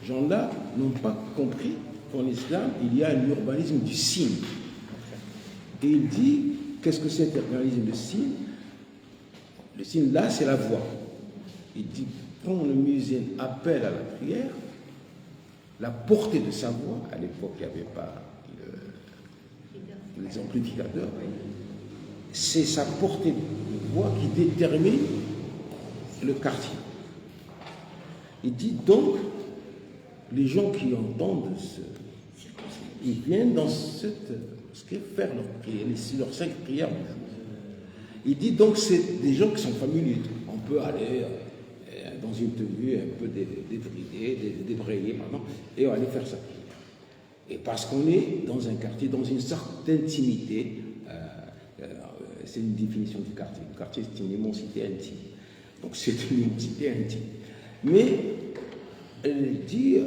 gens-là n'ont pas compris qu'en islam, il y a un urbanisme du signe. Et il dit, qu'est-ce que c'est l'urbanisme du signe? Le signe, là, c'est la voix. Il dit, quand le muezzin appelle à la prière, la portée de sa voix, à l'époque, il n'y avait pas les amplificateurs, c'est sa portée de voix qui détermine le quartier. Il dit donc, les gens qui entendent ils viennent dans cette mosquée faire leur prière, leurs 5 prières du jour. Il dit donc c'est des gens qui sont familiers. On peut aller dans une tenue un peu débrayée, et on va aller faire sa prière. Et parce qu'on est dans un quartier, dans une sorte d'intimité, c'est une définition du quartier. Le quartier, c'est une immensité intime. Donc c'est une immensité intime. Mais elle dit,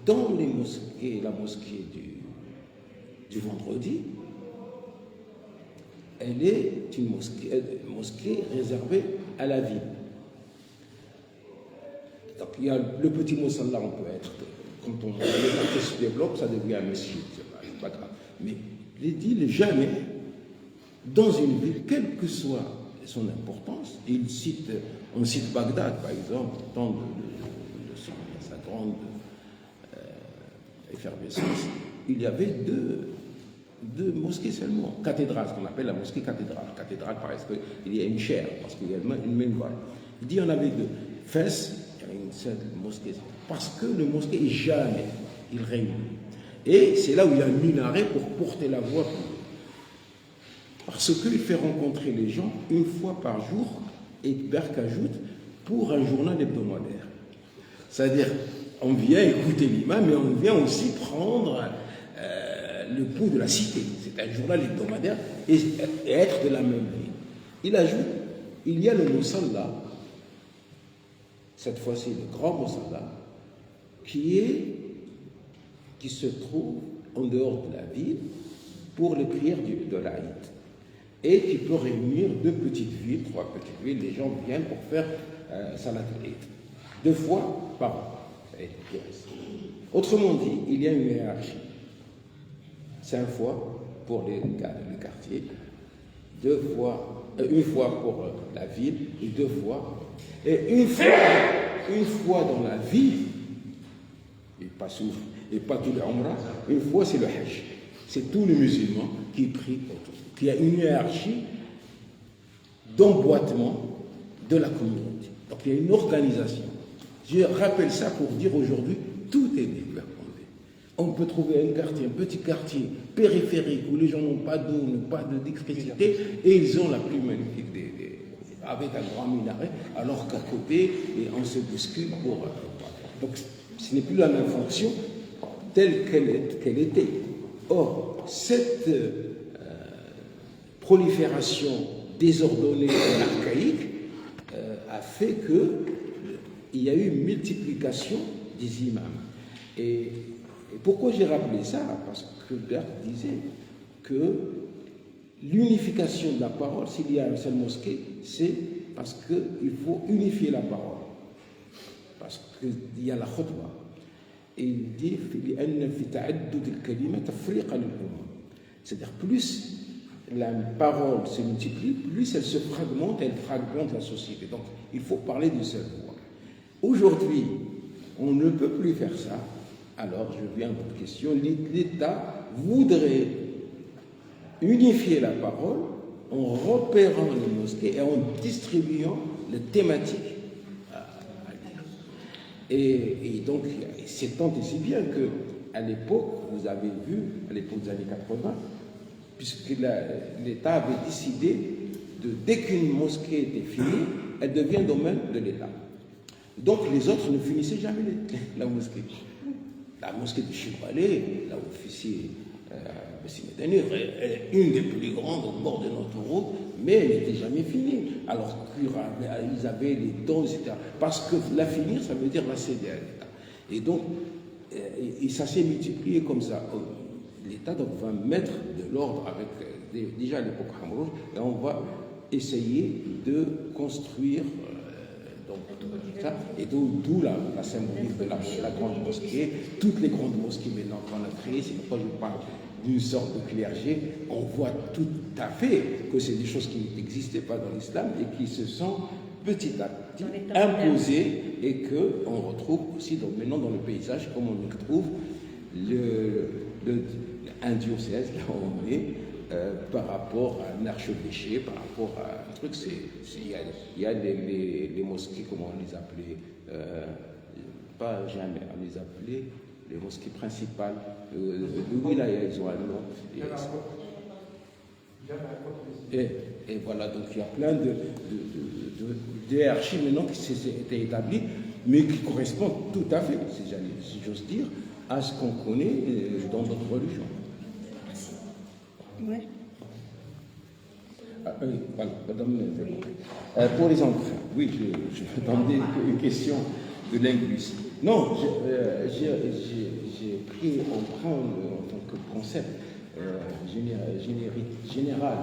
dans les mosquées, la mosquée du vendredi, elle est une mosquée réservée à la ville. Donc il y a le petit Moussalla, on peut être, quand on se développe, ça devient un mesjid, c'est pas grave. Mais il dit jamais, dans une ville, quelle que soit son importance, et on cite Bagdad par exemple, dans de sa grande effervescence, il y avait deux mosquées seulement, cathédrales, ce qu'on appelle la mosquée cathédrale. Cathédrale parce qu'il y a une chaire, parce qu'il y a une même voile. Il dit qu'il y en avait deux. Fès, il y a une seule mosquée, parce que le mosquée est jamais, il réunit. Et c'est là où il y a un minaret pour porter la voix. Parce qu'il fait rencontrer les gens une fois par jour, et Berk ajoute, pour un journal hebdomadaire. C'est-à-dire, on vient écouter l'imam, mais on vient aussi prendre le pouls de la cité. C'est un journal hebdomadaire et être de la même ville. Il ajoute, il y a le Moussalla, cette fois-ci le grand Moussalla, qui se trouve en dehors de la ville pour les prières de l'Aïd et qui peut réunir 2 petites villes, 3 petites villes. Les gens viennent pour faire Salat al-Eid 2 fois par an. Autrement dit, il y a une hiérarchie. 5 fois pour les quartiers, une fois pour la ville et 2 fois. Et une fois dans la ville, et pas tous les Umrah, une fois c'est le Hajj. C'est tous les musulmans qui prient autour. Il y a une hiérarchie d'emboîtement de la communauté. Donc il y a une organisation. Je rappelle ça pour dire aujourd'hui, tout est développé. On peut trouver un petit quartier périphérique où les gens n'ont pas d'eau, n'ont pas d'électricité, et ils ont la plus magnifique avec un grand minaret, alors qu'à côté, et on se bouscule pour. Donc ce n'est plus la même fonction telle qu'elle était. Or, cette prolifération désordonnée et archaïque a fait qu'il y a eu une multiplication des imams. Et pourquoi j'ai rappelé ça? Parce que Berk disait que l'unification de la parole, s'il y a une seule mosquée, c'est parce qu'il faut unifier la parole. Parce qu'il y a la khutbah. Et il dit c'est-à-dire plus la parole se multiplie, plus elle se fragmente, elle fragmente la société. Donc il faut parler d'une seule voix. Aujourd'hui, on ne peut plus faire ça. Alors je viens à votre question. L'État voudrait unifier la parole en repérant les mosquées et en distribuant les thématiques. Et donc, c'est tant et si bien qu'à l'époque, vous avez vu, à l'époque des années 80, puisque l'État avait décidé dès qu'une mosquée était finie, elle devient domaine de l'État. Donc, les autres ne finissaient jamais la mosquée. La mosquée de Chibralé, là où officier Bessimedani, est une des plus grandes au bord de notre route, mais elle n'était jamais finie. Alors qu'ils avaient les dons, etc. Parce que la finir, ça veut dire la céder à l'État. Et donc, et ça s'est multiplié comme ça. L'État donc, va mettre de l'ordre avec, déjà à l'époque Hamrouj, et on va essayer de construire donc, ça, et d'où la symbolique de la grande mosquée. Toutes les grandes mosquées maintenant qu'on a créées, c'est pourquoi je parle d'une sorte de clergé, on voit tout à fait que c'est des choses qui n'existaient pas dans l'islam et qui se sont petit à petit imposées et qu'on retrouve aussi maintenant dans le paysage, comme on y trouve un diocèse, là où on est, par rapport à un archevêché, par rapport à un truc, il y a les mosquées, comment on les appelait, pas jamais, on les appelait les mosquées principales. Oui, là, ils ont un nom. Et voilà, donc il y a plein de hiérarchies maintenant qui s'étaient établies, mais qui correspondent tout à fait, si j'ose dire, à ce qu'on connaît dans notre religion. Oui. Ah, oui, voilà, madame. Pour les emprunts, oui, je m'attendais une question de linguiste. Non, j'ai pris emprunt en tant que concept général,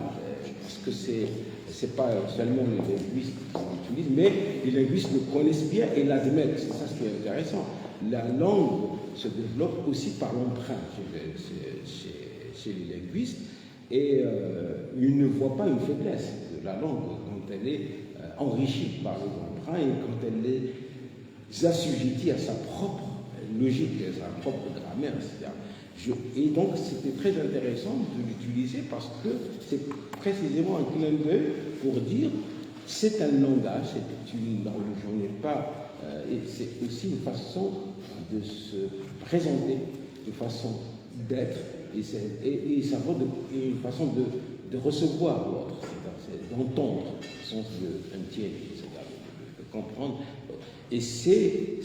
parce que c'est pas seulement les linguistes qui l'utilisent, mais les linguistes le connaissent bien et l'admettent. C'est ça ce qui est intéressant. La langue se développe aussi par l'emprunt chez les linguistes, et ils ne voient pas une faiblesse de la langue quand elle est enrichie par les emprunts et quand elle est assujettie à sa propre logique, à sa propre grammaire, etc. Et donc c'était très intéressant de l'utiliser parce que c'est précisément un clin d'œil pour dire c'est un langage, c'est une langue, j'en ai pas, et c'est aussi une façon de se présenter, une façon d'être, et ça va une façon de recevoir l'autre, c'est d'entendre, au sens d'un tiers, de comprendre. Et c'est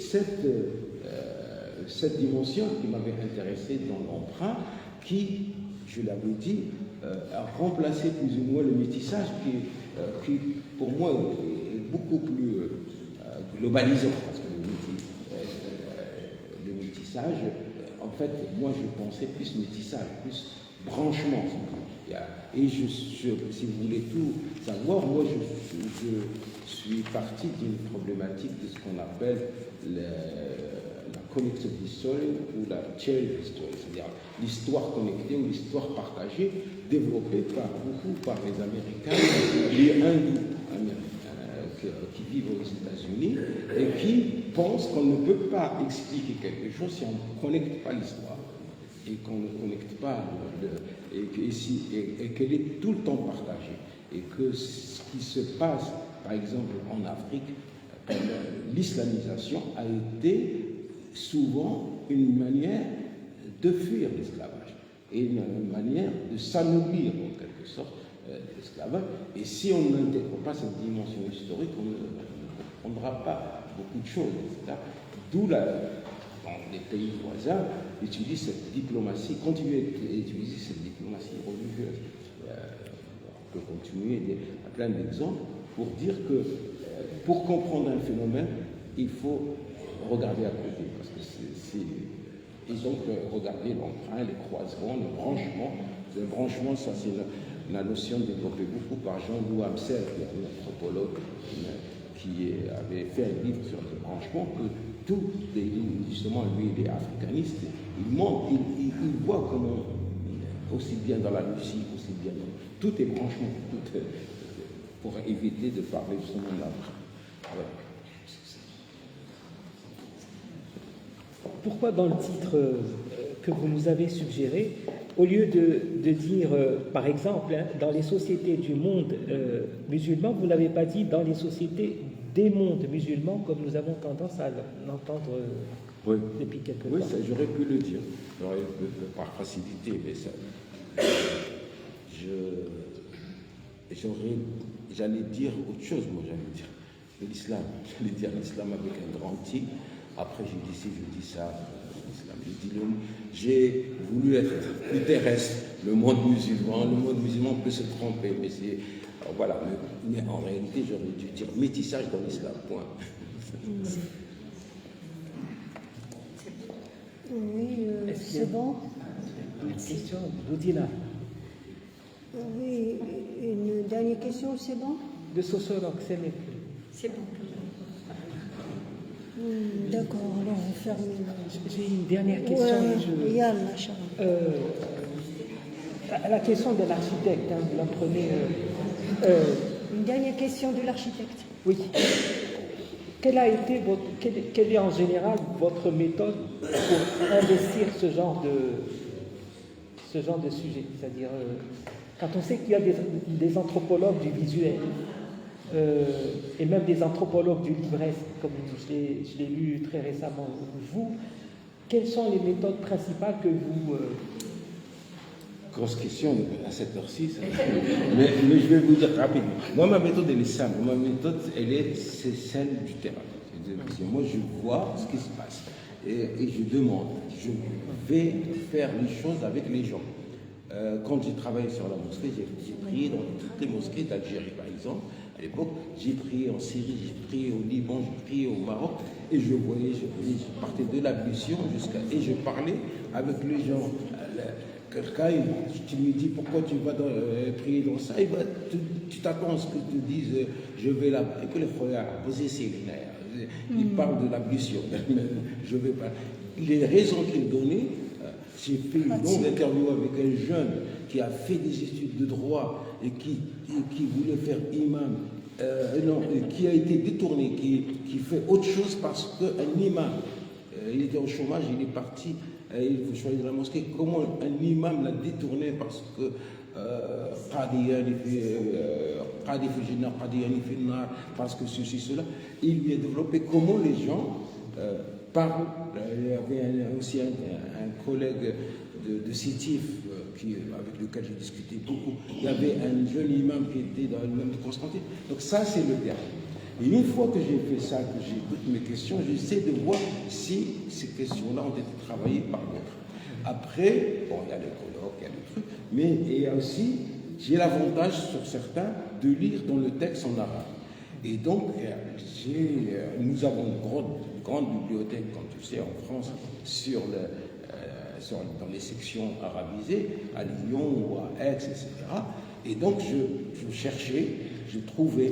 cette dimension qui m'avait intéressé dans l'emprunt, qui, je l'avais dit, a remplacé plus ou moins le métissage qui pour moi, est beaucoup plus globalisant, parce que le métissage, en fait, moi je pensais plus métissage, plus branchement. Et si vous voulez tout savoir, moi je suis parti d'une problématique de ce qu'on appelle la connected history ou la shared history, c'est-à-dire l'histoire connectée ou l'histoire partagée, développée beaucoup par les Américains, les hindous américains qui vivent aux États-Unis et qui pensent qu'on ne peut pas expliquer quelque chose si on ne connecte pas l'histoire et qu'on ne connecte pas et qu'elle est tout le temps partagée, et que ce qui se passe, par exemple, en Afrique, l'islamisation a été souvent une manière de fuir l'esclavage et une manière de s'anoblir en quelque sorte l'esclavage. Et si on n'intègre pas cette dimension historique, on ne comprendra pas beaucoup de choses, etc. D'où les pays voisins utilisent cette diplomatie, continuent à utiliser cette diplomatie religieuse. On peut continuer à plein d'exemples pour dire que pour comprendre un phénomène, il faut regarder à côté, parce que et donc regarder l'emprunt, les croisements, le branchement. Le branchement, ça c'est la notion développée beaucoup par Jean-Louis Amsel, qui est un anthropologue qui avait fait un livre sur le branchement, que tout, justement, lui, il est africaniste, il montre, il voit comment, aussi bien dans la musique, aussi bien dans tout est branchement, pour éviter de parler justement de l'emprunt. Voilà. Pourquoi dans le titre que vous nous avez suggéré, au lieu de dire, par exemple, dans les sociétés du monde musulman, vous n'avez pas dit dans les sociétés des mondes musulmans, comme nous avons tendance à l'entendre depuis quelques temps. Oui, ça, j'aurais pu le dire, par facilité, mais ça, j'allais dire autre chose, moi, j'allais dire l'islam. J'allais dire l'islam avec un grand T. Après, j'ai dit si je dis ça, l'islam. J'ai voulu être plus terrestre. Le monde musulman peut se tromper, mais c'est. Voilà. Mais en réalité, j'aurais dû dire métissage dans l'islam, point. Oui, c'est bon. Une question, Boudina. Oui, une dernière question, c'est bon? De sociologue, c'est mieux. C'est bon. D'accord, alors on ferme. J'ai une dernière question. La question de l'architecte, vous la prenez. Une dernière question de l'architecte. Oui. Quelle est en général votre méthode pour investir ce genre de sujet? C'est-à-dire, quand on sait qu'il y a des anthropologues du visuel, et même des anthropologues du livresque, comme je l'ai lu très récemment, vous, quelles sont les méthodes principales que vous Grosse question à cette heure-ci. Mais je vais vous dire rapidement. Moi, ma méthode, elle est simple. Ma méthode, c'est celle du terrain. Moi, je vois ce qui se passe. Et je demande. Je vais faire les choses avec les gens. Quand j'ai travaillé sur la mosquée, j'ai prié dans toutes les mosquées d'Algérie, par exemple. À l'époque, j'ai prié en Syrie, j'ai prié au Liban, j'ai prié au Maroc. Et je partais de l'ablution et je parlais avec les gens. Quelqu'un, tu lui dis pourquoi tu vas prier dans ça, tu t'attends à ce que tu dises je vais là. Et que les frères, ils parlent de l'ablution. Je vais pas. Les raisons qu'il donnait, j'ai fait une longue interview avec un jeune qui a fait des études de droit et qui voulait faire imam, qui a été détourné, qui fait autre chose parce qu'un imam, il était au chômage, il est parti. Il faut choisir la mosquée. Comment un imam l'a détourné parce que parce que ceci, cela. Il lui a développé comment les gens parlent. Il y avait aussi un collègue de Sétif avec lequel j'ai discuté beaucoup. Il y avait un jeune imam qui était dans le même de Constantine. Donc ça, c'est le terme. Et une fois que j'ai fait ça, que j'ai toutes mes questions, j'essaie de voir si ces questions-là ont été travaillées par d'autres. Après, bon, il y a les colloques, il y a des trucs, mais il y a aussi, j'ai l'avantage sur certains de lire dans le texte en arabe. Et donc, nous avons une grande bibliothèque, comme tu sais, en France, dans les sections arabisées, à Lyon ou à Aix, etc. Et donc, je cherchais, je trouvais.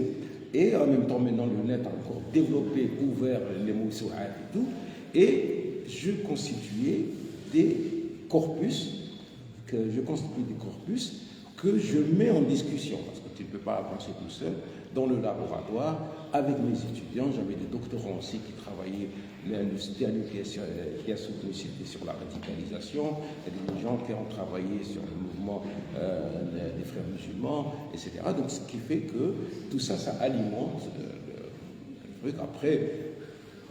Et en même temps, maintenant, le net a encore développé, ouvert les mawsou'at et tout. Et je constituais des corpus que je mets en discussion. Parce que tu ne peux pas avancer tout seul dans le laboratoire avec mes étudiants. J'avais des doctorants aussi qui travaillaient. L'Institut qui a soutenu sur la radicalisation. Il y a des gens qui ont travaillé sur le mouvement des frères musulmans, etc. Donc, ce qui fait que tout ça, ça alimente le truc. Après,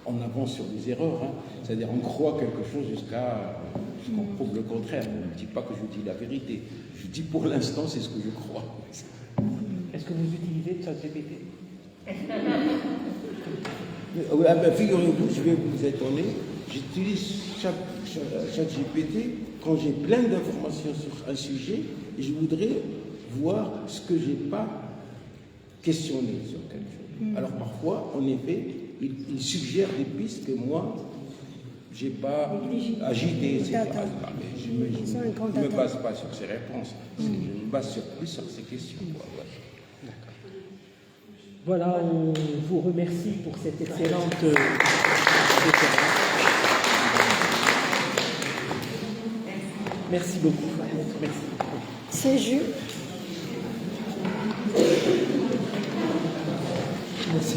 on avance sur des erreurs. Hein. C'est-à-dire, on croit quelque chose jusqu'à ce qu'on prouve le contraire. Je ne dis pas que je dis la vérité. Je dis pour l'instant, c'est ce que je crois. Est-ce que vous utilisez ChatGPT? Figurez-vous, je vais vous étonner, j'utilise ChatGPT quand j'ai plein d'informations sur un sujet et je voudrais voir ce que je n'ai pas questionné sur quelque chose. Alors parfois, en effet, il suggère des pistes que moi, je n'ai pas agitées, etc. Mais je ne me base pas sur ces réponses, je me base plus sur ces questions. Voilà, on vous remercie pour cette excellente Merci beaucoup. Merci. C'est juste. Merci.